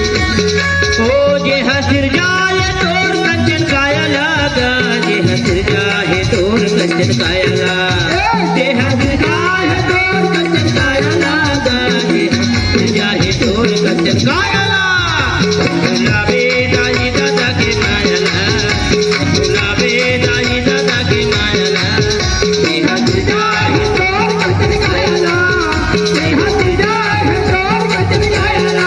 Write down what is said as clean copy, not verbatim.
ओ जे हसिर जाय तोर कंचन कायला गा जे हसिर जाय तोर कंचन कायला जे हसिर जाय तोर कंचन कायला गा जे हसिर जाय तोर कंचन कायला गुलाबे दाई दादा के मायला गुलाबे दाई दादा के मायला जे हसिर जाय तोर कंचन कायला जे हसिर जाय तोर कंचन कायला